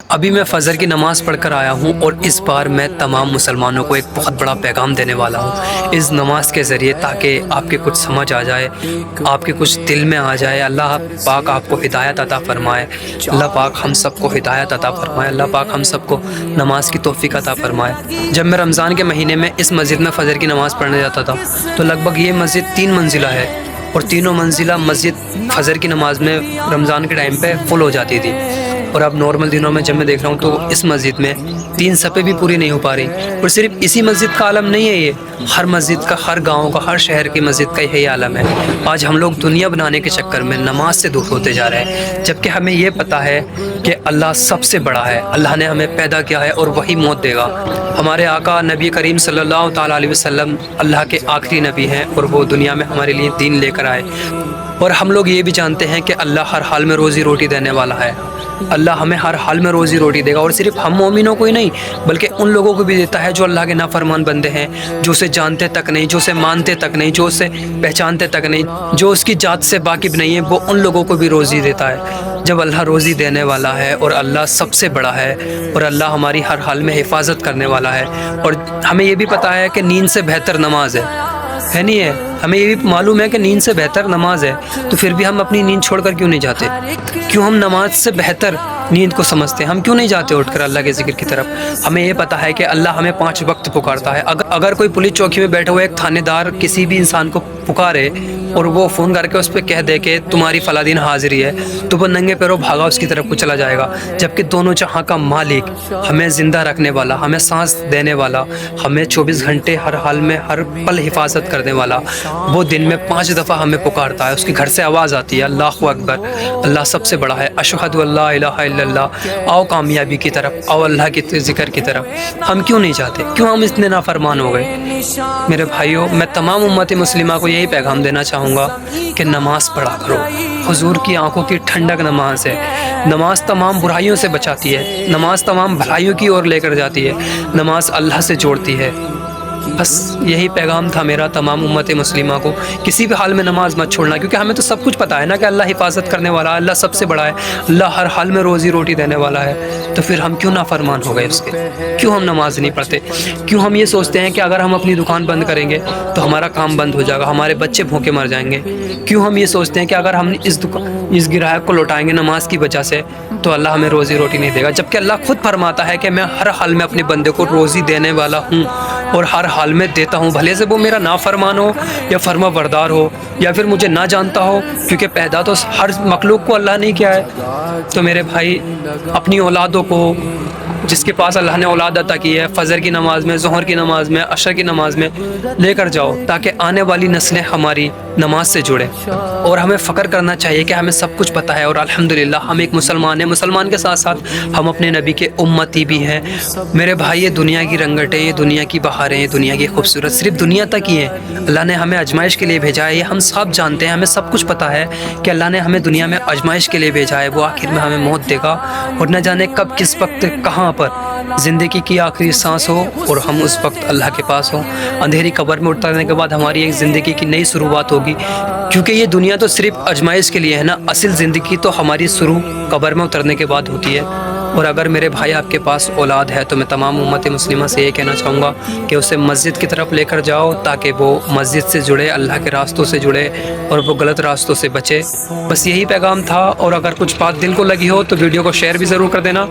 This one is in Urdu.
ابھی میں فجر کی نماز پڑھ کر آیا ہوں اور اس بار میں تمام مسلمانوں کو ایک بہت بڑا پیغام دینے والا ہوں اس نماز کے ذریعے، تاکہ آپ کے کچھ سمجھ آ جائے، آپ کے کچھ دل میں آ جائے۔ اللہ پاک آپ کو ہدایت عطا فرمائے، اللہ پاک ہم سب کو ہدایت عطا فرمائے، اللہ پاک ہم سب کو نماز کی توفیق عطا فرمائے۔ جب میں رمضان کے مہینے میں اس مسجد میں فجر کی نماز پڑھنے جاتا تھا تو لگ بھگ یہ مسجد 3 منزلہ ہے، اور تینوں منزلہ مسجد فجر کی نماز میں رمضان کے ٹائم پہ فل ہو جاتی تھی۔ اور اب نارمل دنوں میں جب میں دیکھ رہا ہوں تو اس مسجد میں 3 صفیں بھی پوری نہیں ہو پا رہی۔ اور صرف اسی مسجد کا عالم نہیں ہے، یہ ہر مسجد کا، ہر گاؤں کا، ہر شہر کی مسجد کا یہی عالم ہے۔ آج ہم لوگ دنیا بنانے کے چکر میں نماز سے دور ہوتے جا رہے ہیں، جبکہ ہمیں یہ پتہ ہے کہ اللہ سب سے بڑا ہے، اللہ نے ہمیں پیدا کیا ہے اور وہی موت دے گا۔ ہمارے آقا نبی کریم صلی اللہ تعالیٰ علیہ وسلم اللہ کے آخری نبی ہیں، اور وہ دنیا میں ہمارے لیے دین لے کر آئے۔ اور ہم لوگ یہ بھی جانتے ہیں کہ اللہ ہر حال میں روزی روٹی دینے والا ہے، اللہ ہمیں ہر حال میں روزی روٹی دے گا، اور صرف ہم مومنوں کو ہی نہیں بلکہ ان لوگوں کو بھی دیتا ہے جو اللہ کے نافرمان بندے ہیں، جو اسے جانتے تک نہیں، جو اسے مانتے تک نہیں، جو اسے پہچانتے تک نہیں، جو اس کی ذات سے واقف نہیں ہے، وہ ان لوگوں کو بھی روزی دیتا ہے۔ جب اللہ روزی دینے والا ہے اور اللہ سب سے بڑا ہے اور اللہ ہماری ہر حال میں حفاظت کرنے والا ہے، اور ہمیں یہ بھی پتہ ہے کہ نیند سے بہتر نماز ہے نہیں ہے، ہمیں یہ بھی معلوم ہے کہ نیند سے بہتر نماز ہے، تو پھر بھی ہم اپنی نیند چھوڑ کر کیوں نہیں جاتے؟ کیوں ہم نماز سے بہتر نیند کو سمجھتے ہیں؟ ہم کیوں نہیں جاتے اٹھ کر اللہ کے ذکر کی طرف؟ ہمیں یہ پتہ ہے کہ اللہ ہمیں 5 وقت پکارتا ہے۔ اگر کوئی پولیس چوکی میں بیٹھے ہوئے ایک تھانے دار کسی بھی انسان کو پکارے اور وہ فون کر کے اس پہ کہہ دے کہ تمہاری فلاں دن حاضری ہے، تو وہ ننگے پیروں بھاگا اس کی طرف کو چلا جائے گا، جبکہ دونوں جہاں کا مالک، ہمیں زندہ رکھنے والا، ہمیں سانس دینے والا، ہمیں 24 گھنٹے ہر حال میں ہر پل حفاظت کرنے والا، وہ دن میں 5 دفعہ ہمیں پکارتا ہے۔ اس کے گھر سے آواز آتی ہے، اللہ اکبر، اللہ سب سے بڑا ہے، اشہد اللہ الہ الا اللہ، آؤ کامیابی کی طرف، آؤ اللہ کے ذکر کی طرف۔ ہم کیوں نہیں چاہتے؟ کیوں ہم اتنے نافرمان ہو گئے؟ میرے بھائیوں، میں تمام امت مسلمہ کو یہی پیغام دینا چاہوں گا کہ نماز پڑھا کرو۔ حضور کی آنکھوں کی ٹھنڈک نماز ہے، نماز تمام برائیوں سے بچاتی ہے، نماز تمام بھلائیوں کی اور لے کر جاتی ہے، نماز اللہ سے جوڑتی ہے۔ بس یہی پیغام تھا میرا تمام امت مسلمہ کو، کسی بھی حال میں نماز مت چھوڑنا، کیونکہ ہمیں تو سب کچھ پتہ ہے نا کہ اللہ حفاظت کرنے والا ہے، اللہ سب سے بڑا ہے، اللہ ہر حال میں روزی روٹی دینے والا ہے، تو پھر ہم کیوں نافرمان ہو گئے اس کے؟ کیوں ہم نماز نہیں پڑھتے؟ کیوں ہم یہ سوچتے ہیں کہ اگر ہم اپنی دکان بند کریں گے تو ہمارا کام بند ہو جائے گا، ہمارے بچے بھوکے مر جائیں گے؟ کیوں ہم یہ سوچتے ہیں کہ اگر ہم اس گراہک کو لوٹائیں گے نماز کی وجہ سے تو اللہ ہمیں روزی روٹی نہیں دے گا، جبکہ اللہ خود فرماتا ہے کہ میں ہر حال میں اپنے بندے کو روزی دینے والا ہوں اور ہر حال میں دیتا ہوں، بھلے سے وہ میرا نافرمان ہو یا فرما بردار ہو یا پھر مجھے نہ جانتا ہو، کیونکہ پیدا تو ہر مخلوق کو اللہ نے کیا ہے۔ تو میرے بھائی، اپنی اولادوں کو، جس کے پاس اللہ نے اولاد عطا کی ہے، فجر کی نماز میں، ظہر کی نماز میں، عشر کی نماز میں لے کر جاؤ، تاکہ آنے والی نسلیں ہماری نماز سے جڑیں۔ اور ہمیں فخر کرنا چاہیے کہ ہمیں سب کچھ پتہ ہے، اور الحمدللہ ہم ایک مسلمان ہیں، مسلمان کے ساتھ ساتھ ہم اپنے نبی کے امتی بھی ہیں۔ میرے بھائی، یہ دنیا کی رنگٹیں، یہ دنیا کی بہاریں، یہ دنیا کی خوبصورت صرف دنیا تک ہی ہیں، اللہ نے ہمیں آزمائش کے لیے بھیجا ہے، یہ ہم سب جانتے ہیں، ہمیں سب کچھ پتہ ہے کہ اللہ نے ہمیں دنیا میں آزمائش کے لیے بھیجا ہے، وہ آخر میں ہمیں موت دے گا، اور نہ جانے کب، کس وقت، کہاں پر زندگی کی آخری سانس ہو اور ہم اس وقت اللہ کے پاس ہوں۔ اندھیری قبر میں اترنے کے بعد ہماری ایک زندگی کی نئی شروعات ہوگی، کیونکہ یہ دنیا تو صرف آزمائش کے لیے ہے نا، اصل زندگی تو ہماری شروع قبر میں اترنے کے بعد ہوتی ہے۔ اور اگر میرے بھائی آپ کے پاس اولاد ہے تو میں تمام امت مسلمہ سے یہ کہنا چاہوں گا کہ اسے مسجد کی طرف لے کر جاؤ، تاکہ وہ مسجد سے جڑے، اللہ کے راستوں سے جڑے اور وہ غلط راستوں سے بچے۔ بس یہی پیغام تھا، اور اگر کچھ بات دل کو لگی ہو تو ویڈیو کو شیئر بھی ضرور کر دینا۔